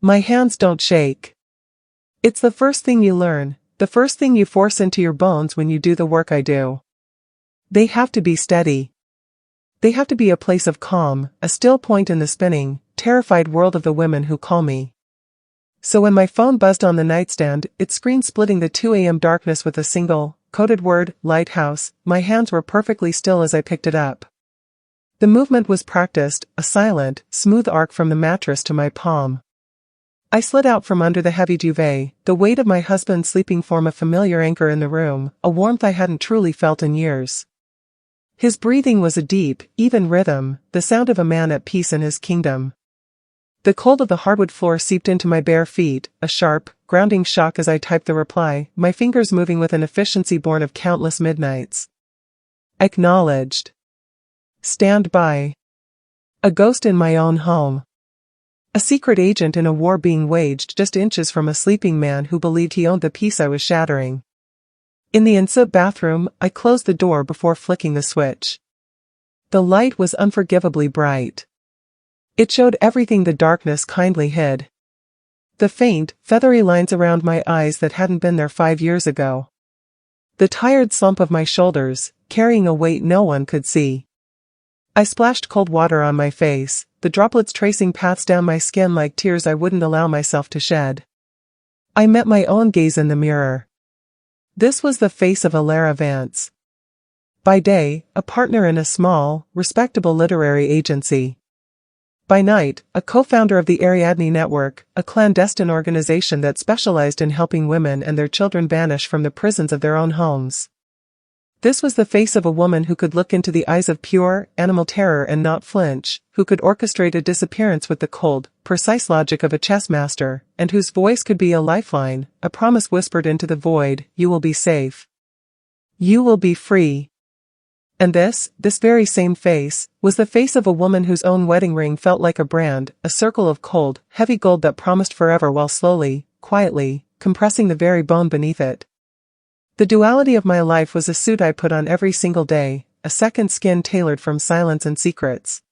My hands don't shake. It's the first thing you learn, the first thing you force into your bones when you do the work I do. They have to be steady. They have to be a place of calm, a still point in the spinning, terrified world of the women who call me. So when my phone buzzed on the nightstand, its screen splitting the 2 a.m. darkness with a single, coded word, lighthouse, my hands were perfectly still as I picked it up. The movement was practiced, a silent, smooth arc from the mattress to my palm. I slid out from under the heavy duvet, the weight of my husband's sleeping form a familiar anchor in the room, a warmth I hadn't truly felt in years. His breathing was a deep, even rhythm, the sound of a man at peace in his kingdom. The cold of the hardwood floor seeped into my bare feet, a sharp, grounding shock as I typed the reply, my fingers moving with an efficiency born of countless midnights. Acknowledged. Stand by. A ghost in my own home. A secret agent in a war being waged just inches from a sleeping man who believed he owned the peace I was shattering. In the inside bathroom, I closed the door before flicking the switch. The light was unforgivably bright. It showed everything the darkness kindly hid. The faint, feathery lines around my eyes that hadn't been there 5 years ago. The tired slump of my shoulders, carrying a weight no one could see. I splashed cold water on my face, the droplets tracing paths down my skin like tears I wouldn't allow myself to shed. I met my own gaze in the mirror. This was the face of Alara Vance. By day, a partner in a small, respectable literary agency. By night, a co-founder of the Ariadne Network, a clandestine organization that specialized in helping women and their children banish from the prisons of their own homes. This was the face of a woman who could look into the eyes of pure, animal terror and not flinch, who could orchestrate a disappearance with the cold, precise logic of a chess master, and whose voice could be a lifeline, a promise whispered into the void, you will be safe. You will be free. And this very same face, was the face of a woman whose own wedding ring felt like a brand, a circle of cold, heavy gold that promised forever while slowly, quietly, compressing the very bone beneath it. The duality of my life was a suit I put on every single day, a second skin tailored from silence and secrets.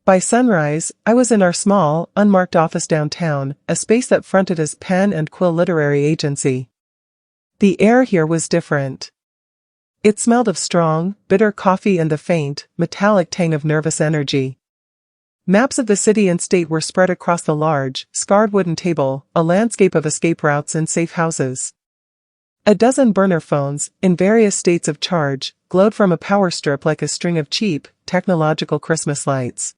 By sunrise, I was in our small, unmarked office downtown, a space that fronted as pen and quill literary agency. The air here was different. It smelled of strong, bitter coffee and the faint, metallic tang of nervous energy. Maps of the city and state were spread across the large, scarred wooden table, a landscape of escape routes and safe houses. A dozen burner phones, in various states of charge, glowed from a power strip like a string of cheap, technological Christmas lights.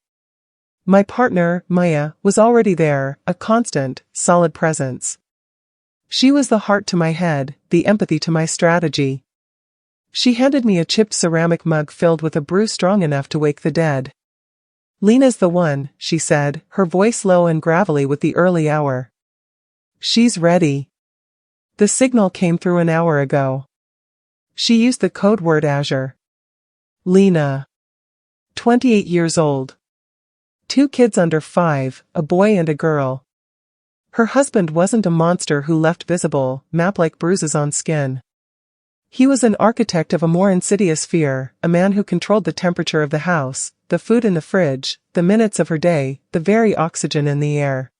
My partner, Maya, was already there, a constant, solid presence. She was the heart to my head, the empathy to my strategy. She handed me a chipped ceramic mug filled with a brew strong enough to wake the dead. Lena's the one, she said, her voice low and gravelly with the early hour. She's ready. The signal came through an hour ago. She used the code word Azure. Lena. 28 years old. 2 kids under 5, a boy and a girl. Her husband wasn't a monster who left visible, map-like bruises on skin. He was an architect of a more insidious fear, a man who controlled the temperature of the house, the food in the fridge, the minutes of her day, the very oxygen in the air.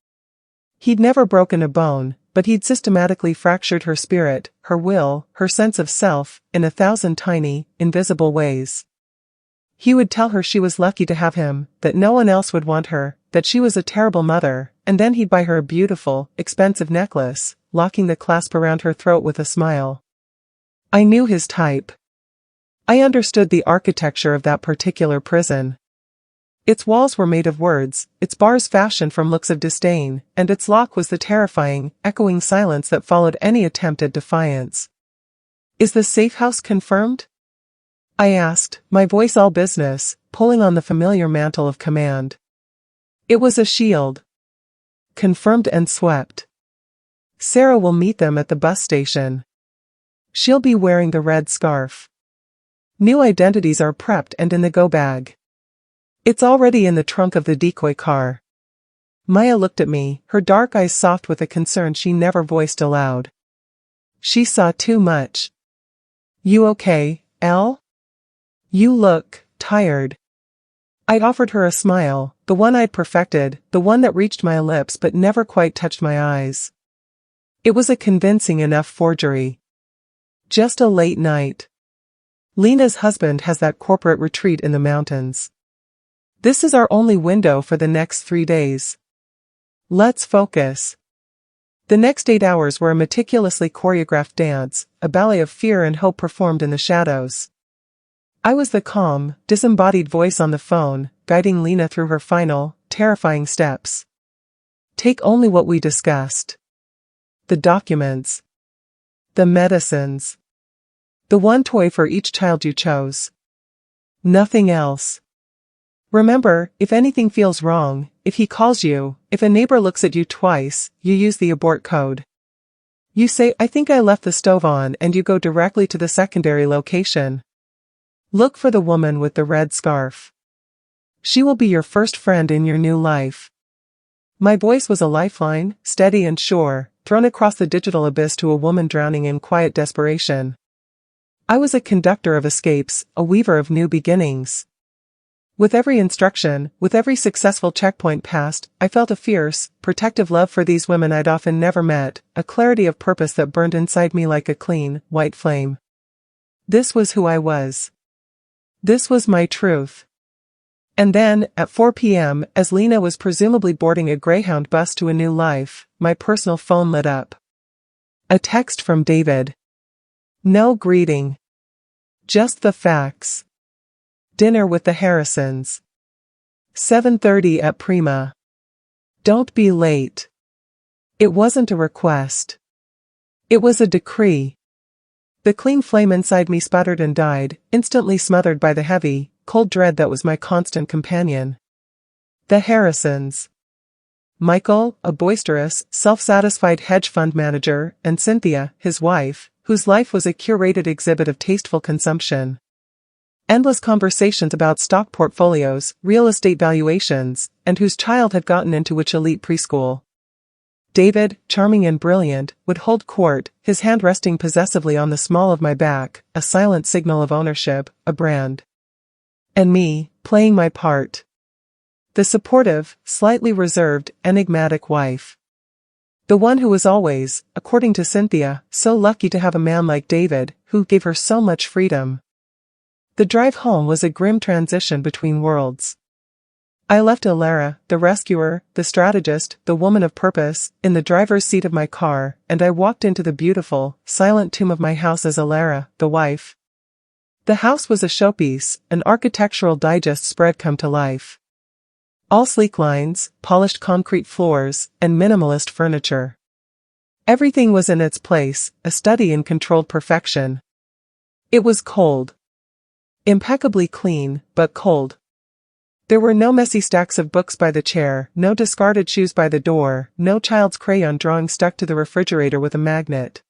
He'd never broken a bone, but he'd systematically fractured her spirit, her will, her sense of self, in 1,000 tiny, invisible ways. He would tell her she was lucky to have him, that no one else would want her, that she was a terrible mother, and then he'd buy her a beautiful, expensive necklace, locking the clasp around her throat with a smile. I knew his type. I understood the architecture of that particular prison. Its walls were made of words, its bars fashioned from looks of disdain, and its lock was the terrifying, echoing silence that followed any attempt at defiance. Is the safe house confirmed? I asked, my voice all business, pulling on the familiar mantle of command. It was a shield. Confirmed and swept. Sarah will meet them at the bus station. She'll be wearing the red scarf. New identities are prepped and in the go bag. It's already in the trunk of the decoy car. Maya looked at me, her dark eyes soft with a concern she never voiced aloud. She saw too much. You okay, Elle? You look tired. I offered her a smile, the one I'd perfected, the one that reached my lips but never quite touched my eyes. It was a convincing enough forgery. Just a late night. Lena's husband has that corporate retreat in the mountains. This is our only window for the next 3 days. Let's focus. The next 8 hours were a meticulously choreographed dance, a ballet of fear and hope performed in the shadows. I was the calm, disembodied voice on the phone, guiding Lena through her final, terrifying steps. Take only what we discussed. The documents. The medicines. The one toy for each child you chose. Nothing else. Remember, if anything feels wrong, if he calls you, if a neighbor looks at you twice, you use the abort code. You say, "I think I left the stove on," and you go directly to the secondary location. Look for the woman with the red scarf. She will be your first friend in your new life. My voice was a lifeline, steady and sure, thrown across the digital abyss to a woman drowning in quiet desperation. I was a conductor of escapes, a weaver of new beginnings. With every instruction, with every successful checkpoint passed, I felt a fierce, protective love for these women I'd often never met, a clarity of purpose that burned inside me like a clean, white flame. This was who I was. This was my truth. And then, at 4 p.m., as Lena was presumably boarding a Greyhound bus to a new life, my personal phone lit up. A text from David. No greeting. Just the facts. Dinner with the Harrisons. 7:30 at Prima. Don't be late. It wasn't a request. It was a decree. The clean flame inside me sputtered and died, instantly smothered by the heavy, cold dread that was my constant companion. The Harrisons. Michael, a boisterous, self-satisfied hedge fund manager, and Cynthia, his wife, whose life was a curated exhibit of tasteful consumption. Endless conversations about stock portfolios, real estate valuations, and whose child had gotten into which elite preschool. David, charming and brilliant, would hold court, his hand resting possessively on the small of my back, a silent signal of ownership, a brand. And me, playing my part. The supportive, slightly reserved, enigmatic wife. The one who was always, according to Cynthia, so lucky to have a man like David, who gave her so much freedom. The drive home was a grim transition between worlds. I left Alara, the rescuer, the strategist, the woman of purpose, in the driver's seat of my car, and I walked into the beautiful, silent tomb of my house as Alara, the wife. The house was a showpiece, an architectural digest spread come to life. All sleek lines, polished concrete floors, and minimalist furniture. Everything was in its place, a study in controlled perfection. It was cold. Impeccably clean, but cold. There were no messy stacks of books by the chair, no discarded shoes by the door, no child's crayon drawing stuck to the refrigerator with a magnet.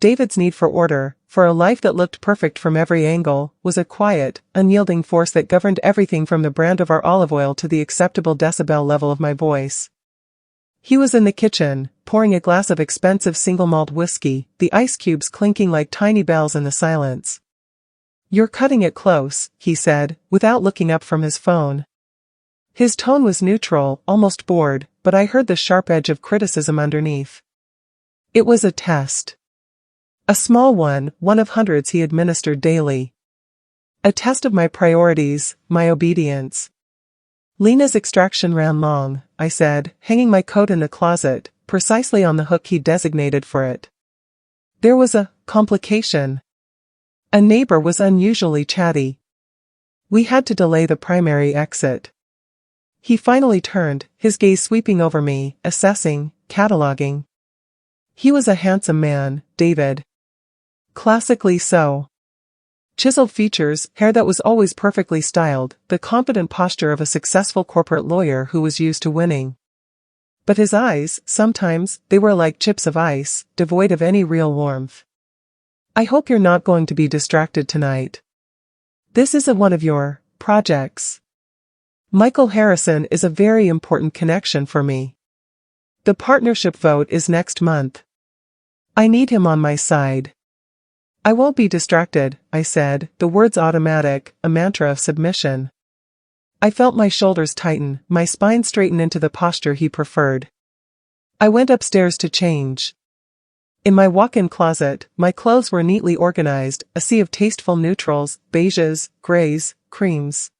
David's need for order, for a life that looked perfect from every angle, was a quiet, unyielding force that governed everything from the brand of our olive oil to the acceptable decibel level of my voice. He was in the kitchen, pouring a glass of expensive single malt whiskey, the ice cubes clinking like tiny bells in the silence. "You're cutting it close," he said, without looking up from his phone. His tone was neutral, almost bored, but I heard the sharp edge of criticism underneath. It was a test. A small one, one of hundreds he administered daily. A test of my priorities, my obedience. Lena's extraction ran long, I said, hanging my coat in the closet, precisely on the hook he designated for it. There was a complication. A neighbor was unusually chatty. We had to delay the primary exit. He finally turned, his gaze sweeping over me, assessing, cataloging. He was a handsome man, David. Classically so. Chiseled features, hair that was always perfectly styled, the confident posture of a successful corporate lawyer who was used to winning. But his eyes, sometimes, they were like chips of ice, devoid of any real warmth. I hope you're not going to be distracted tonight. This isn't one of your projects. Michael Harrison is a very important connection for me. The partnership vote is next month. I need him on my side. I won't be distracted, I said, the words automatic, a mantra of submission. I felt my shoulders tighten, my spine straighten into the posture he preferred. I went upstairs to change. In my walk-in closet, my clothes were neatly organized, a sea of tasteful neutrals, beiges, grays, creams.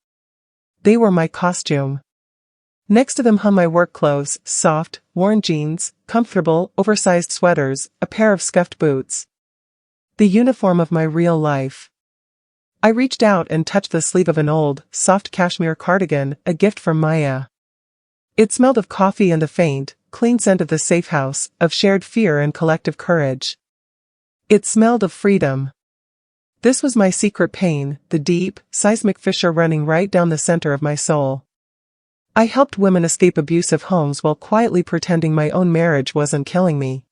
They were my costume. Next to them hung my work clothes, soft, worn jeans, comfortable, oversized sweaters, a pair of scuffed boots. The uniform of my real life. I reached out and touched the sleeve of an old, soft cashmere cardigan, a gift from Maya. It smelled of coffee and the faint, clean scent of the safe house, of shared fear and collective courage. It smelled of freedom. This was my secret pain, the deep, seismic fissure running right down the center of my soul. I helped women escape abusive homes while quietly pretending my own marriage wasn't killing me.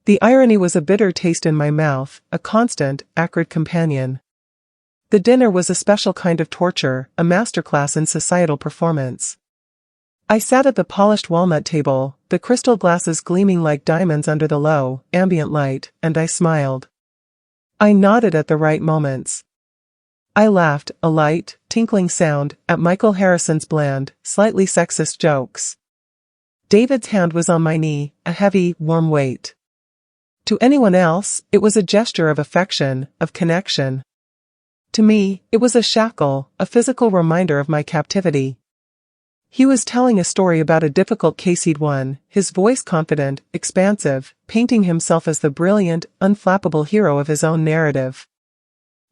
The irony was a bitter taste in my mouth, a constant, acrid companion. The dinner was a special kind of torture, a masterclass in societal performance. I sat at the polished walnut table, the crystal glasses gleaming like diamonds under the low, ambient light, and I smiled. I nodded at the right moments. I laughed, a light, tinkling sound, at Michael Harrison's bland, slightly sexist jokes. David's hand was on my knee, a heavy, warm weight. To anyone else, it was a gesture of affection, of connection. To me, it was a shackle, a physical reminder of my captivity. He was telling a story about a difficult case he'd won, his voice confident, expansive, painting himself as the brilliant, unflappable hero of his own narrative.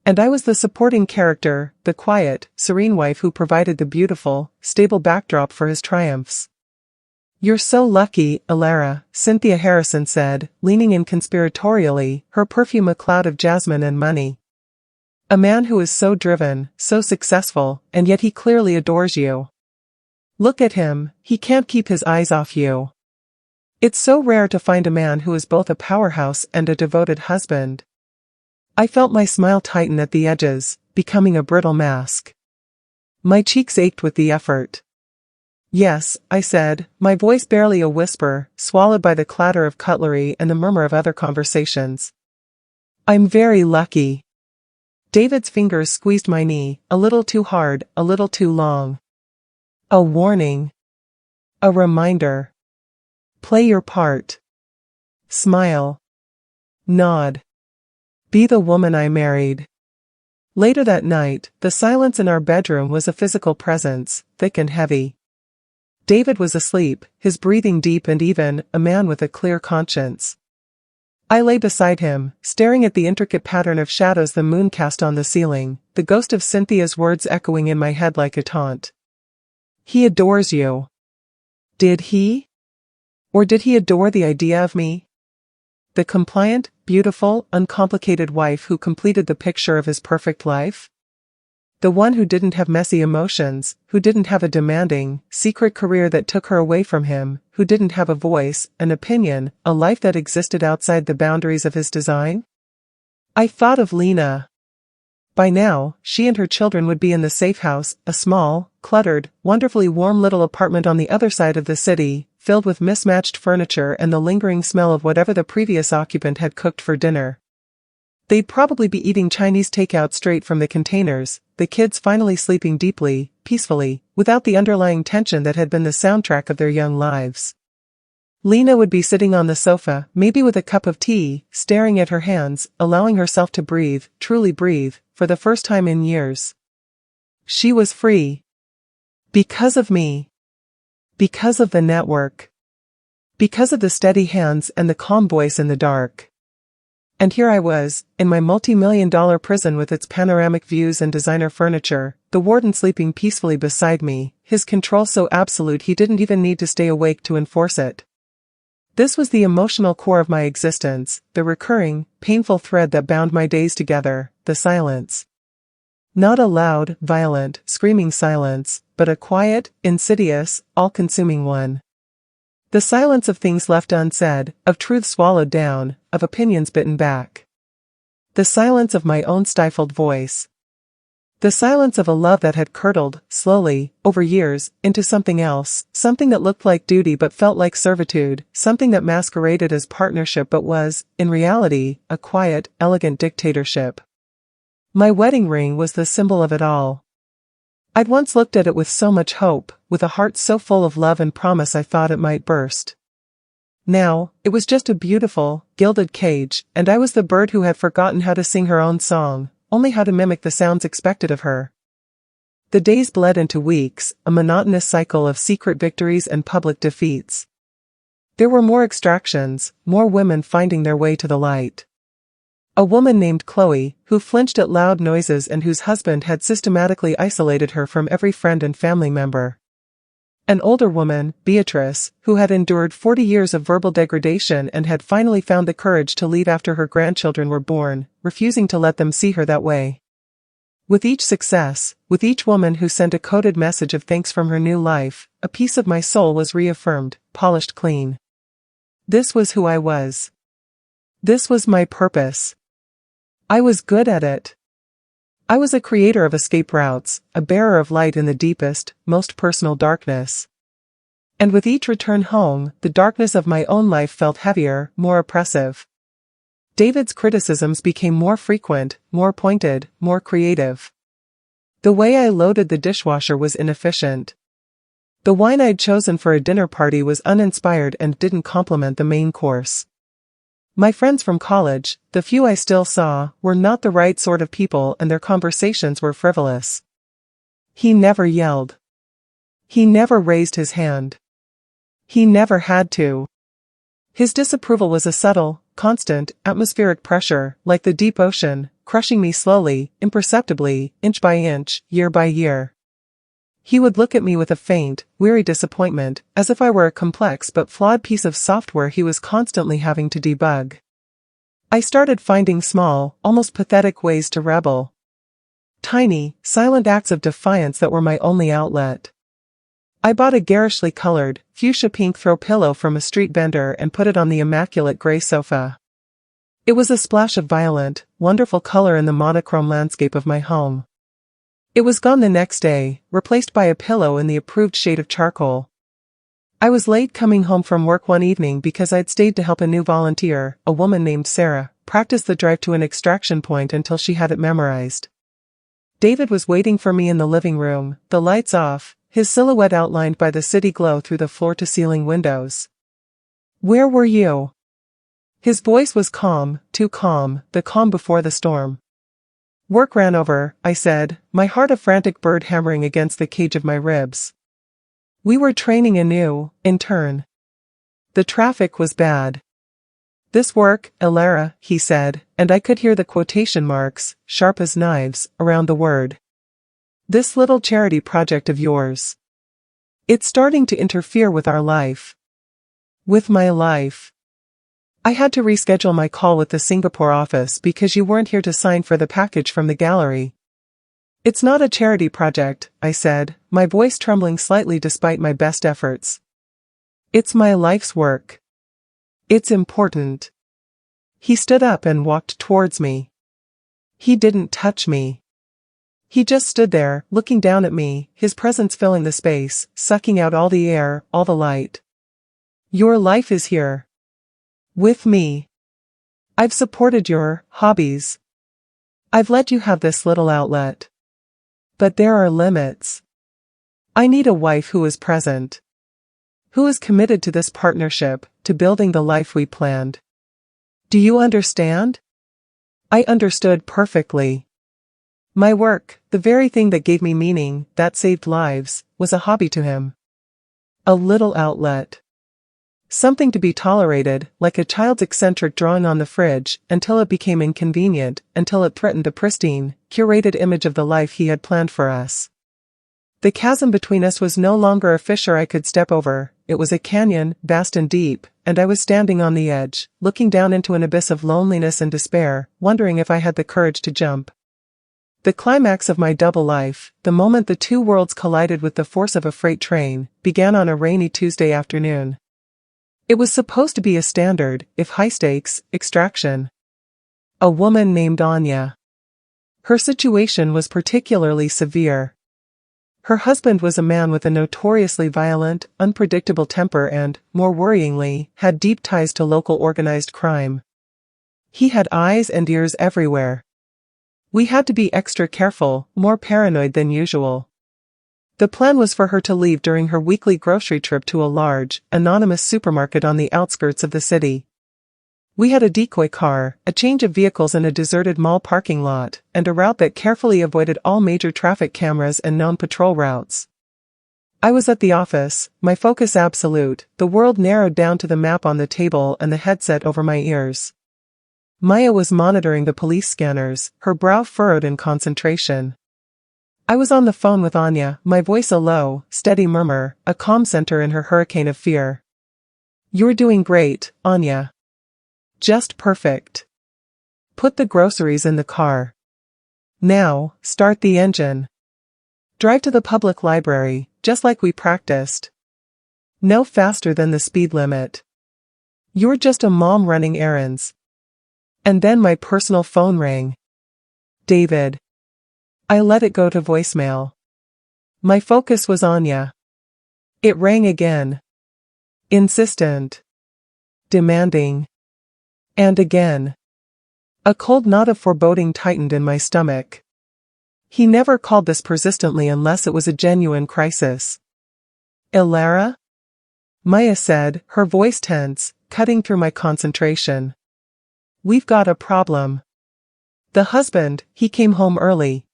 And I was the supporting character, the quiet, serene wife who provided the beautiful, stable backdrop for his triumphs. "You're so lucky, Alara," Cynthia Harrison said, leaning in conspiratorially, her perfume a cloud of jasmine and money. "A man who is so driven, so successful, and yet he clearly adores you. Look at him, he can't keep his eyes off you. It's so rare to find a man who is both a powerhouse and a devoted husband." I felt my smile tighten at the edges, becoming a brittle mask. My cheeks ached with the effort. "Yes," I said, my voice barely a whisper, swallowed by the clatter of cutlery and the murmur of other conversations. "I'm very lucky." David's fingers squeezed my knee, a little too hard, a little too long. "A warning. A reminder. Play your part. Smile. Nod. Be the woman I married." Later that night, the silence in our bedroom was a physical presence, thick and heavy. David was asleep, his breathing deep and even, a man with a clear conscience. I lay beside him, staring at the intricate pattern of shadows the moon cast on the ceiling, the ghost of Cynthia's words echoing in my head like a taunt. "He adores you." Did he? Or did he adore the idea of me? The compliant, beautiful, uncomplicated wife who completed the picture of his perfect life? The one who didn't have messy emotions, who didn't have a demanding, secret career that took her away from him, who didn't have a voice, an opinion, a life that existed outside the boundaries of his design? I thought of Lena. By now, she and her children would be in the safe house, a small, cluttered, wonderfully warm little apartment on the other side of the city, filled with mismatched furniture and the lingering smell of whatever the previous occupant had cooked for dinner. They'd probably be eating Chinese takeout straight from the containers, the kids finally sleeping deeply, peacefully, without the underlying tension that had been the soundtrack of their young lives. Lena would be sitting on the sofa, maybe with a cup of tea, staring at her hands, allowing herself to breathe, truly breathe, for the first time in years. She was free. Because of me. Because of the network. Because of the steady hands and the calm voice in the dark. And here I was, in my multi-million-dollar prison with its panoramic views and designer furniture, the warden sleeping peacefully beside me, his control so absolute he didn't even need to stay awake to enforce it. This was the emotional core of my existence, the recurring, painful thread that bound my days together, the silence. Not a loud, violent, screaming silence, but a quiet, insidious, all-consuming one. The silence of things left unsaid, of truth swallowed down, of opinions bitten back. The silence of my own stifled voice. The silence of a love that had curdled, slowly, over years, into something else, something that looked like duty but felt like servitude, something that masqueraded as partnership but was, in reality, a quiet, elegant dictatorship. My wedding ring was the symbol of it all. I'd once looked at it with so much hope, with a heart so full of love and promise I thought it might burst. Now, it was just a beautiful, gilded cage, and I was the bird who had forgotten how to sing her own song, only how to mimic the sounds expected of her. The days bled into weeks, a monotonous cycle of secret victories and public defeats. There were more extractions, more women finding their way to the light. A woman named Chloe, who flinched at loud noises and whose husband had systematically isolated her from every friend and family member. An older woman, Beatrice, who had endured 40 years of verbal degradation and had finally found the courage to leave after her grandchildren were born, refusing to let them see her that way. With each success, with each woman who sent a coded message of thanks from her new life, a piece of my soul was reaffirmed, polished clean. This was who I was. This was my purpose. I was good at it. I was a creator of escape routes, a bearer of light in the deepest, most personal darkness. And with each return home, the darkness of my own life felt heavier, more oppressive. David's criticisms became more frequent, more pointed, more creative. The way I loaded the dishwasher was inefficient. The wine I'd chosen for a dinner party was uninspired and didn't complement the main course. My friends from college, the few I still saw, were not the right sort of people and their conversations were frivolous. He never yelled. He never raised his hand. He never had to. His disapproval was a subtle, constant, atmospheric pressure, like the deep ocean, crushing me slowly, imperceptibly, inch by inch, year by year. He would look at me with a faint, weary disappointment, as if I were a complex but flawed piece of software he was constantly having to debug. I started finding small, almost pathetic ways to rebel. Tiny, silent acts of defiance that were my only outlet. I bought a garishly colored, fuchsia pink throw pillow from a street vendor and put it on the immaculate gray sofa. It was a splash of violent, wonderful color in the monochrome landscape of my home. It was gone the next day, replaced by a pillow in the approved shade of charcoal. I was late coming home from work one evening because I'd stayed to help a new volunteer, a woman named Sarah, practice the drive to an extraction point until she had it memorized. David was waiting for me in the living room, the lights off, his silhouette outlined by the city glow through the floor-to-ceiling windows. "Where were you?" His voice was calm, too calm, the calm before the storm. "Work ran over," I said, my heart a frantic bird hammering against the cage of my ribs. "We were training a new intern. The traffic was bad." "This work, Elara," he said, and I could hear the quotation marks, sharp as knives, around the word. "This little charity project of yours. It's starting to interfere with our life. With my life. I had to reschedule my call with the Singapore office because you weren't here to sign for the package from the gallery." "It's not a charity project," I said, my voice trembling slightly despite my best efforts. "It's my life's work. It's important." He stood up and walked towards me. He didn't touch me. He just stood there, looking down at me, his presence filling the space, sucking out all the air, all the light. "Your life is here. With me. I've supported your hobbies. I've let you have this little outlet. But there are limits. I need a wife who is present. Who is committed to this partnership, to building the life we planned. Do you understand?" I understood perfectly. My work, the very thing that gave me meaning, that saved lives, was a hobby to him. A little outlet. Something to be tolerated, like a child's eccentric drawing on the fridge, until it became inconvenient, until it threatened the pristine, curated image of the life he had planned for us. The chasm between us was no longer a fissure I could step over, it was a canyon, vast and deep, and I was standing on the edge, looking down into an abyss of loneliness and despair, wondering if I had the courage to jump. The climax of my double life, the moment the two worlds collided with the force of a freight train, began on a rainy Tuesday afternoon. It was supposed to be a standard, if high-stakes, extraction. A woman named Anya. Her situation was particularly severe. Her husband was a man with a notoriously violent, unpredictable temper and, more worryingly, had deep ties to local organized crime. He had eyes and ears everywhere. We had to be extra careful, more paranoid than usual. The plan was for her to leave during her weekly grocery trip to a large, anonymous supermarket on the outskirts of the city. We had a decoy car, a change of vehicles in a deserted mall parking lot, and a route that carefully avoided all major traffic cameras and known patrol routes. I was at the office, my focus absolute, the world narrowed down to the map on the table and the headset over my ears. Maya was monitoring the police scanners, her brow furrowed in concentration. I was on the phone with Anya, my voice a low, steady murmur, a calm center in her hurricane of fear. "You're doing great, Anya. Just perfect. Put the groceries in the car. Now, start the engine. Drive to the public library, just like we practiced. No faster than the speed limit. You're just a mom running errands." And then my personal phone rang. David. I let it go to voicemail. My focus was Anya. It rang again. Insistent. Demanding. And again. A cold knot of foreboding tightened in my stomach. He never called this persistently unless it was a genuine crisis. "Ilara?" Maya said, her voice tense, cutting through my concentration. "We've got a problem. The husband, he came home early.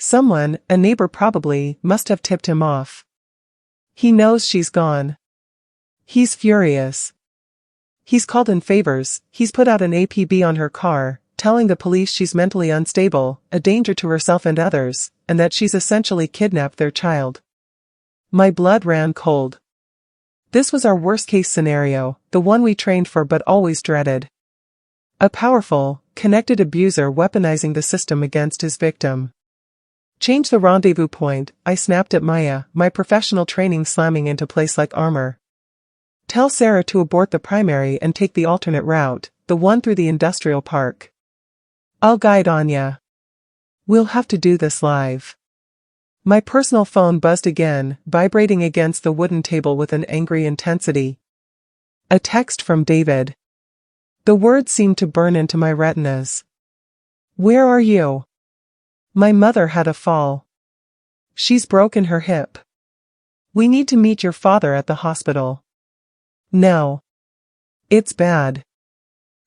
Someone, a neighbor probably, must have tipped him off. He knows she's gone. He's furious. He's called in favors, he's put out an APB on her car, telling the police she's mentally unstable, a danger to herself and others, and that she's essentially kidnapped their child." My blood ran cold. This was our worst-case scenario, the one we trained for but always dreaded. A powerful, connected abuser weaponizing the system against his victim. "Change the rendezvous point," I snapped at Maya, my professional training slamming into place like armor. "Tell Sarah to abort the primary and take the alternate route, the one through the industrial park. I'll guide Anya. We'll have to do this live." My personal phone buzzed again, vibrating against the wooden table with an angry intensity. A text from David. The words seemed to burn into my retinas. "Where are you? My mother had a fall. She's broken her hip. We need to meet your father at the hospital. No. It's bad."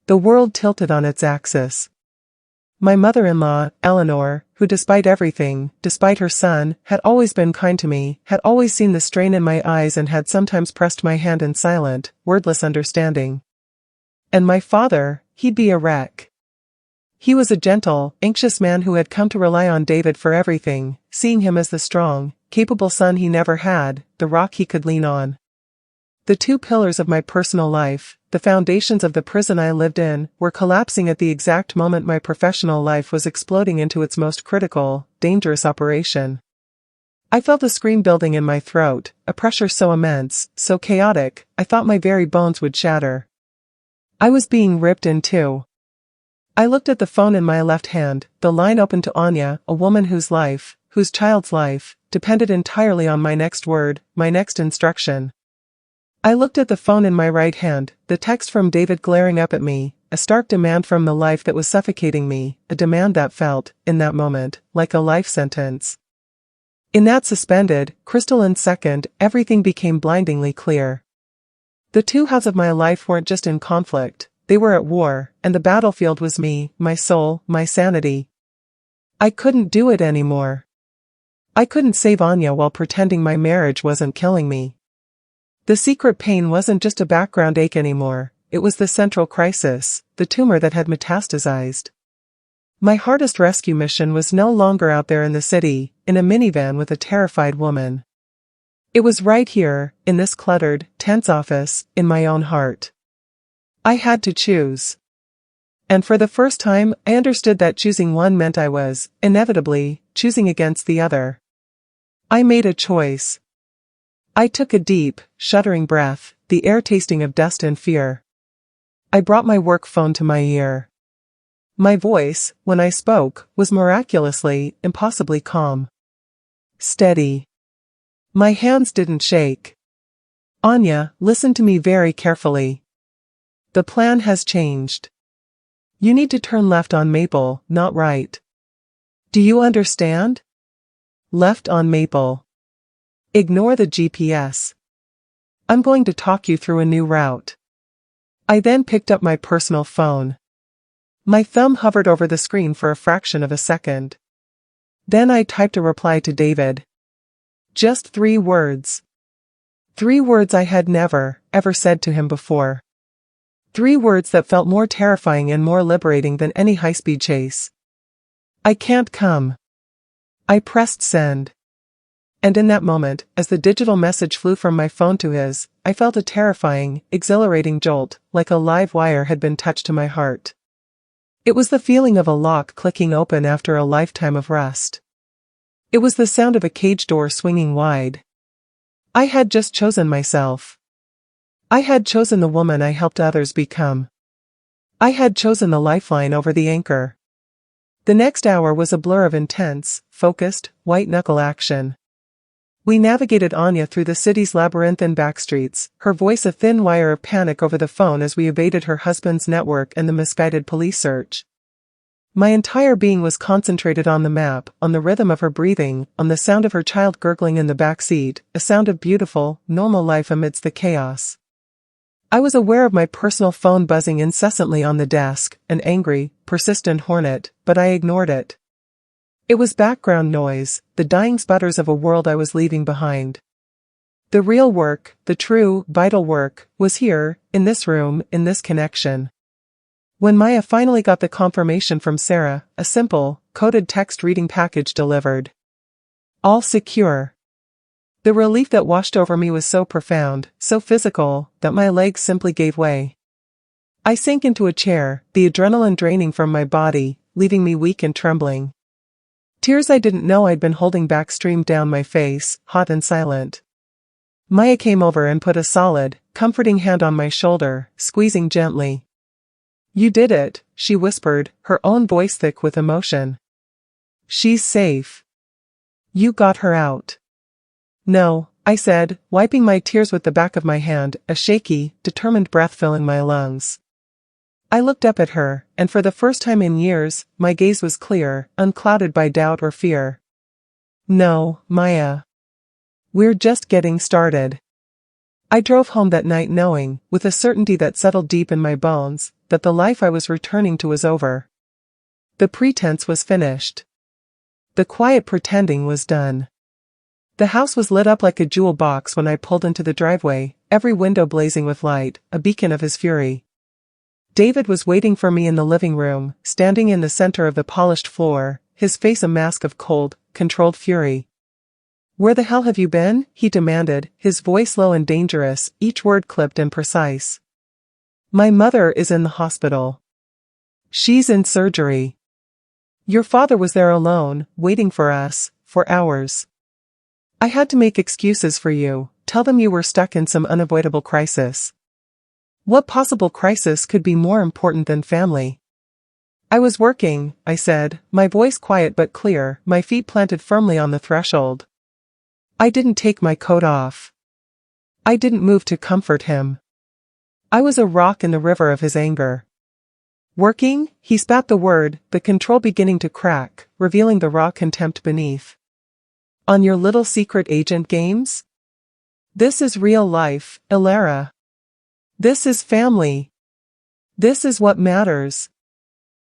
The world tilted on its axis. My mother-in-law, Eleanor, who despite everything, despite her son, had always been kind to me, had always seen the strain in my eyes and had sometimes pressed my hand in silent, wordless understanding. And my father, he'd be a wreck. He was a gentle, anxious man who had come to rely on David for everything, seeing him as the strong, capable son he never had, the rock he could lean on. The two pillars of my personal life, the foundations of the prison I lived in, were collapsing at the exact moment my professional life was exploding into its most critical, dangerous operation. I felt a scream building in my throat, a pressure so immense, so chaotic, I thought my very bones would shatter. I was being ripped in two. I looked at the phone in my left hand, the line open to Anya, a woman whose life, whose child's life, depended entirely on my next word, my next instruction. I looked at the phone in my right hand, the text from David glaring up at me, a stark demand from the life that was suffocating me, a demand that felt, in that moment, like a life sentence. In that suspended, crystalline second, everything became blindingly clear. The two halves of my life weren't just in conflict, they were at war, and the battlefield was me, my soul, my sanity. I couldn't do it anymore. I couldn't save Anya while pretending my marriage wasn't killing me. The secret pain wasn't just a background ache anymore, it was the central crisis, the tumor that had metastasized. My hardest rescue mission was no longer out there in the city, in a minivan with a terrified woman. It was right here, in this cluttered, tense office, in my own heart. I had to choose. And for the first time, I understood that choosing one meant I was, inevitably, choosing against the other. I made a choice. I took a deep, shuddering breath, the air tasting of dust and fear. I brought my work phone to my ear. My voice, when I spoke, was miraculously, impossibly calm. Steady. My hands didn't shake. Anya, listen to me very carefully. The plan has changed. You need to turn left on Maple, not right. Do you understand? Left on Maple. Ignore the GPS. I'm going to talk you through a new route. I then picked up my personal phone. My thumb hovered over the screen for a fraction of a second. Then I typed a reply to David. Just 3 words. 3 words I had never, ever said to him before. 3 words that felt more terrifying and more liberating than any high-speed chase. I can't come. I pressed send. And in that moment, as the digital message flew from my phone to his, I felt a terrifying, exhilarating jolt, like a live wire had been touched to my heart. It was the feeling of a lock clicking open after a lifetime of rust. It was the sound of a cage door swinging wide. I had just chosen myself. I had chosen the woman I helped others become. I had chosen the lifeline over the anchor. The next hour was a blur of intense, focused, white-knuckle action. We navigated Anya through the city's labyrinthine backstreets, her voice a thin wire of panic over the phone as we evaded her husband's network and the misguided police search. My entire being was concentrated on the map, on the rhythm of her breathing, on the sound of her child gurgling in the back seat, a sound of beautiful, normal life amidst the chaos. I was aware of my personal phone buzzing incessantly on the desk, an angry, persistent hornet, but I ignored it. It was background noise, the dying sputters of a world I was leaving behind. The real work, the true, vital work, was here, in this room, in this connection. When Maya finally got the confirmation from Sarah, a simple, coded text reading package delivered. All secure. The relief that washed over me was so profound, so physical, that my legs simply gave way. I sank into a chair, the adrenaline draining from my body, leaving me weak and trembling. Tears I didn't know I'd been holding back streamed down my face, hot and silent. Maya came over and put a solid, comforting hand on my shoulder, squeezing gently. You did it, she whispered, her own voice thick with emotion. She's safe. You got her out. No, I said, wiping my tears with the back of my hand, a shaky, determined breath filling my lungs. I looked up at her, and for the first time in years, my gaze was clear, unclouded by doubt or fear. No, Maya. We're just getting started. I drove home that night knowing, with a certainty that settled deep in my bones, that the life I was returning to was over. The pretense was finished. The quiet pretending was done. The house was lit up like a jewel box when I pulled into the driveway, every window blazing with light, a beacon of his fury. David was waiting for me in the living room, standing in the center of the polished floor, his face a mask of cold, controlled fury. Where the hell have you been? He demanded, his voice low and dangerous, each word clipped and precise. My mother is in the hospital. She's in surgery. Your father was there alone, waiting for us, for hours. I had to make excuses for you, tell them you were stuck in some unavoidable crisis. What possible crisis could be more important than family? I was working, I said, my voice quiet but clear, my feet planted firmly on the threshold. I didn't take my coat off. I didn't move to comfort him. I was a rock in the river of his anger. Working? He spat the word, the control beginning to crack, revealing the raw contempt beneath. On your little secret agent games? This is real life, Ilara. This is family. This is what matters.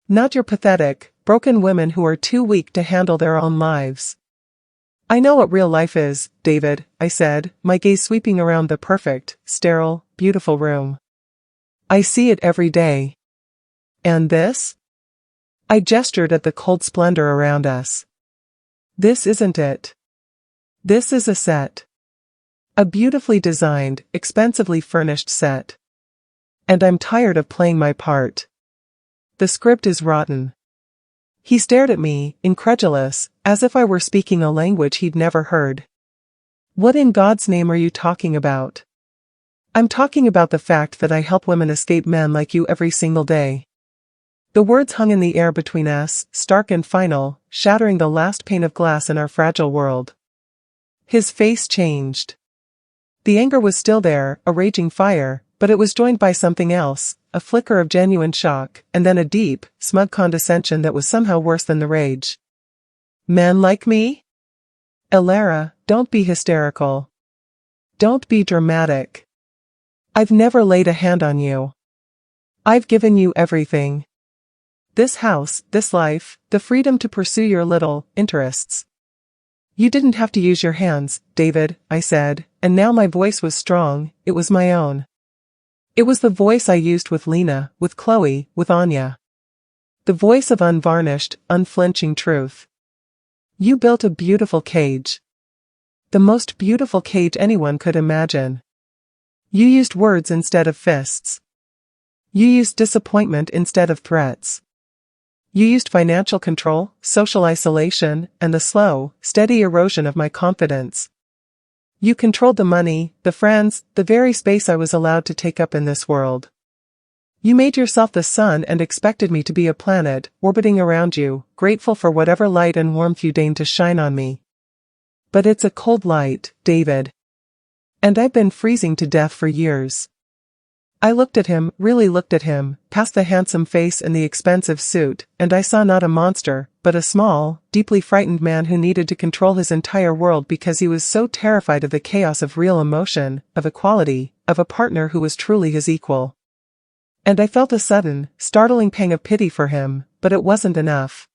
Not your pathetic, broken women who are too weak to handle their own lives. I know what real life is, David, I said, my gaze sweeping around the perfect, sterile, beautiful room. I see it every day. And this? I gestured at the cold splendor around us. This isn't it. This is a set. A beautifully designed, expensively furnished set. And I'm tired of playing my part. The script is rotten. He stared at me, incredulous, as if I were speaking a language he'd never heard. What in God's name are you talking about? I'm talking about the fact that I help women escape men like you every single day. The words hung in the air between us, stark and final, shattering the last pane of glass in our fragile world. His face changed. The anger was still there, a raging fire, but it was joined by something else, a flicker of genuine shock, and then a deep, smug condescension that was somehow worse than the rage. Men like me? Elara, don't be hysterical. Don't be dramatic. I've never laid a hand on you. I've given you everything. This house, this life, the freedom to pursue your little interests. You didn't have to use your hands, David, I said, and now my voice was strong, it was my own. It was the voice I used with Lena, with Chloe, with Anya. The voice of unvarnished, unflinching truth. You built a beautiful cage. The most beautiful cage anyone could imagine. You used words instead of fists. You used disappointment instead of threats. You used financial control, social isolation, and the slow, steady erosion of my confidence. You controlled the money, the friends, the very space I was allowed to take up in this world. You made yourself the sun and expected me to be a planet, orbiting around you, grateful for whatever light and warmth you deigned to shine on me. But it's a cold light, David. And I've been freezing to death for years. I looked at him, really looked at him, past the handsome face and the expensive suit, and I saw not a monster, but a small, deeply frightened man who needed to control his entire world because he was so terrified of the chaos of real emotion, of equality, of a partner who was truly his equal. And I felt a sudden, startling pang of pity for him, but it wasn't enough.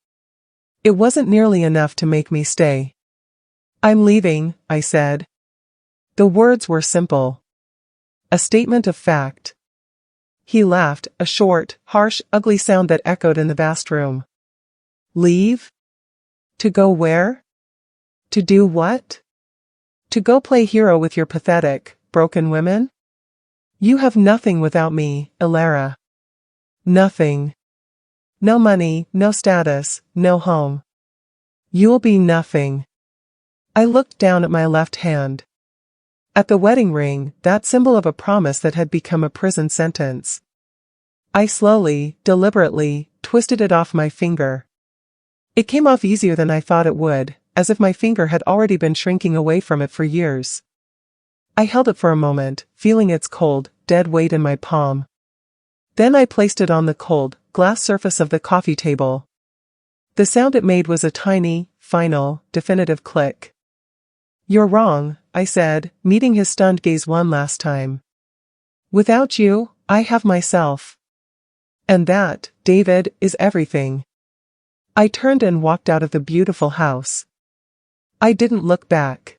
It wasn't nearly enough to make me stay. I'm leaving, I said. The words were simple. A statement of fact. He laughed, a short, harsh, ugly sound that echoed in the vast room. Leave? To go where? To do what? To go play hero with your pathetic, broken women? You have nothing without me, Elara. Nothing. No money, no status, no home. You'll be nothing. I looked down at my left hand. At the wedding ring, that symbol of a promise that had become a prison sentence. I slowly, deliberately, twisted it off my finger. It came off easier than I thought it would, as if my finger had already been shrinking away from it for years. I held it for a moment, feeling its cold, dead weight in my palm. Then I placed it on the cold, glass surface of the coffee table. The sound it made was a tiny, final, definitive click. You're wrong, I said, meeting his stunned gaze one last time. Without you, I have myself. And that, David, is everything. I turned and walked out of the beautiful house. I didn't look back.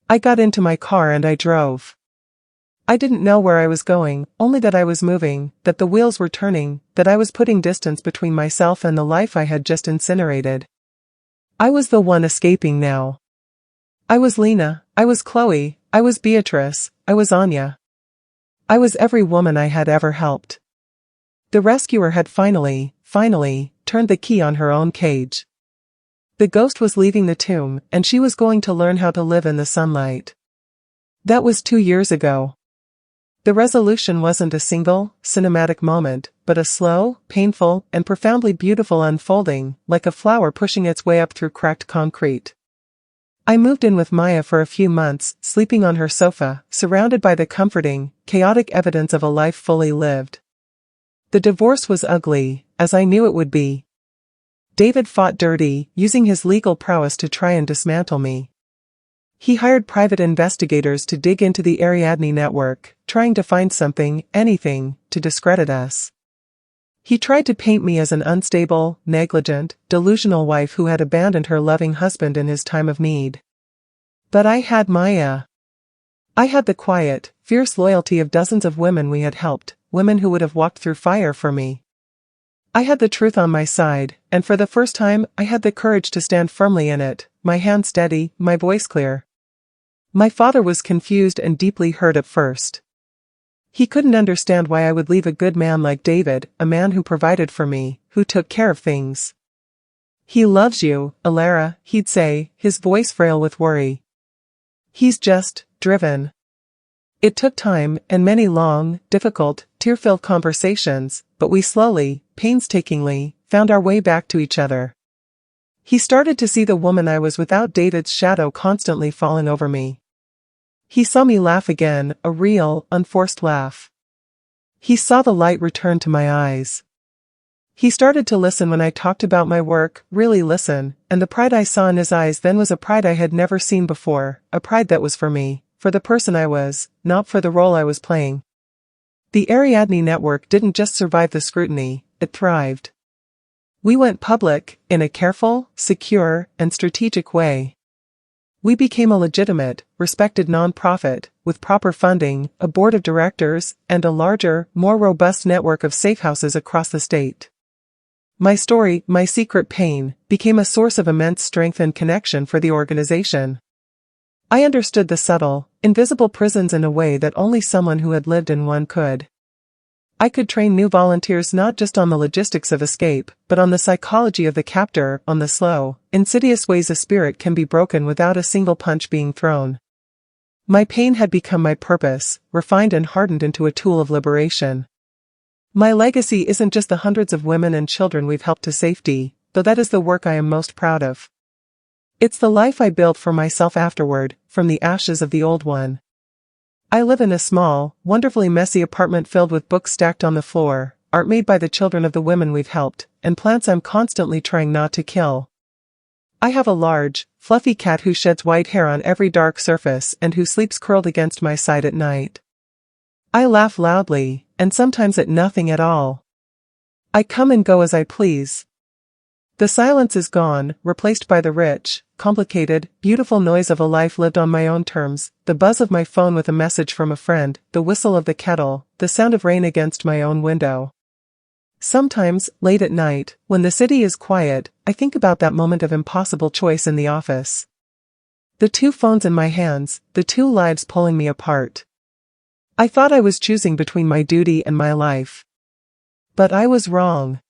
I got into my car and I drove. I didn't know where I was going, only that I was moving, that the wheels were turning, that I was putting distance between myself and the life I had just incinerated. I was the one escaping now. I was Lena, I was Chloe, I was Beatrice, I was Anya. I was every woman I had ever helped. The rescuer had finally, turned the key on her own cage. The ghost was leaving the tomb, and she was going to learn how to live in the sunlight. That was 2 years ago. The resolution wasn't a single, cinematic moment, but a slow, painful, and profoundly beautiful unfolding, like a flower pushing its way up through cracked concrete. I moved in with Maya for a few months, sleeping on her sofa, surrounded by the comforting, chaotic evidence of a life fully lived. The divorce was ugly, as I knew it would be. David fought dirty, using his legal prowess to try and dismantle me. He hired private investigators to dig into the Ariadne network, trying to find something, anything, to discredit us. He tried to paint me as an unstable, negligent, delusional wife who had abandoned her loving husband in his time of need. But I had Maya. I had the quiet, fierce loyalty of dozens of women we had helped, women who would have walked through fire for me. I had the truth on my side, and for the first time I had the courage to stand firmly in it, my hand steady, my voice clear. My father was confused and deeply hurt at first. He couldn't understand why I would leave a good man like David, a man who provided for me, who took care of things. He loves you, Elara, he'd say, his voice frail with worry. He's just driven. It took time, and many long, difficult, tear-filled conversations, but we slowly, painstakingly, found our way back to each other. He started to see the woman I was without David's shadow constantly falling over me. He saw me laugh again, a real, unforced laugh. He saw the light return to my eyes. He started to listen when I talked about my work, really listen, and the pride I saw in his eyes then was a pride I had never seen before, a pride that was for me, for the person I was, not for the role I was playing. The Ariadne network didn't just survive the scrutiny, it thrived. We went public, in a careful, secure, and strategic way. We became a legitimate, respected nonprofit, with proper funding, a board of directors, and a larger, more robust network of safe houses across the state. My story, my secret pain, became a source of immense strength and connection for the organization. I understood the subtle, invisible prisons in a way that only someone who had lived in one could. I could train new volunteers not just on the logistics of escape, but on the psychology of the captor, on the slow, insidious ways a spirit can be broken without a single punch being thrown. My pain had become my purpose, refined and hardened into a tool of liberation. My legacy isn't just the hundreds of women and children we've helped to safety, though that is the work I am most proud of. It's the life I built for myself afterward, from the ashes of the old one. I live in a small, wonderfully messy apartment filled with books stacked on the floor, art made by the children of the women we've helped, and plants I'm constantly trying not to kill. I have a large, fluffy cat who sheds white hair on every dark surface and who sleeps curled against my side at night. I laugh loudly, and sometimes at nothing at all. I come and go as I please. The silence is gone, replaced by the rich, complicated, beautiful noise of a life lived on my own terms, the buzz of my phone with a message from a friend, the whistle of the kettle, the sound of rain against my own window. Sometimes, late at night, when the city is quiet, I think about that moment of impossible choice in the office. The two phones in my hands, the two lives pulling me apart. I thought I was choosing between my duty and my life. But I was wrong.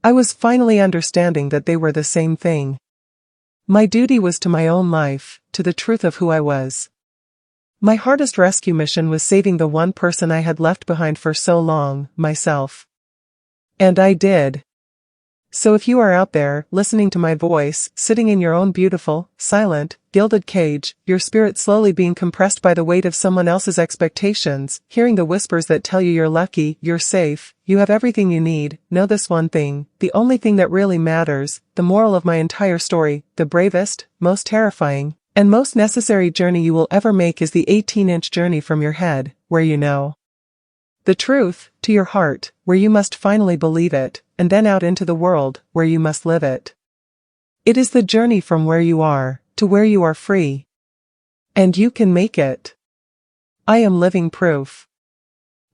I was finally understanding that they were the same thing. My duty was to my own life, to the truth of who I was. My hardest rescue mission was saving the one person I had left behind for so long, myself. And I did. So if you are out there, listening to my voice, sitting in your own beautiful, silent, gilded cage, your spirit slowly being compressed by the weight of someone else's expectations, hearing the whispers that tell you you're lucky, you're safe, you have everything you need, know this one thing, the only thing that really matters, the moral of my entire story, the bravest, most terrifying, and most necessary journey you will ever make is the 18-inch journey from your head, where you know the truth, to your heart, where you must finally believe it, and then out into the world, where you must live it. It is the journey from where you are, to where you are free. And you can make it. I am living proof.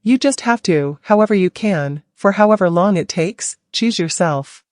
You just have to, however you can, for however long it takes, choose yourself.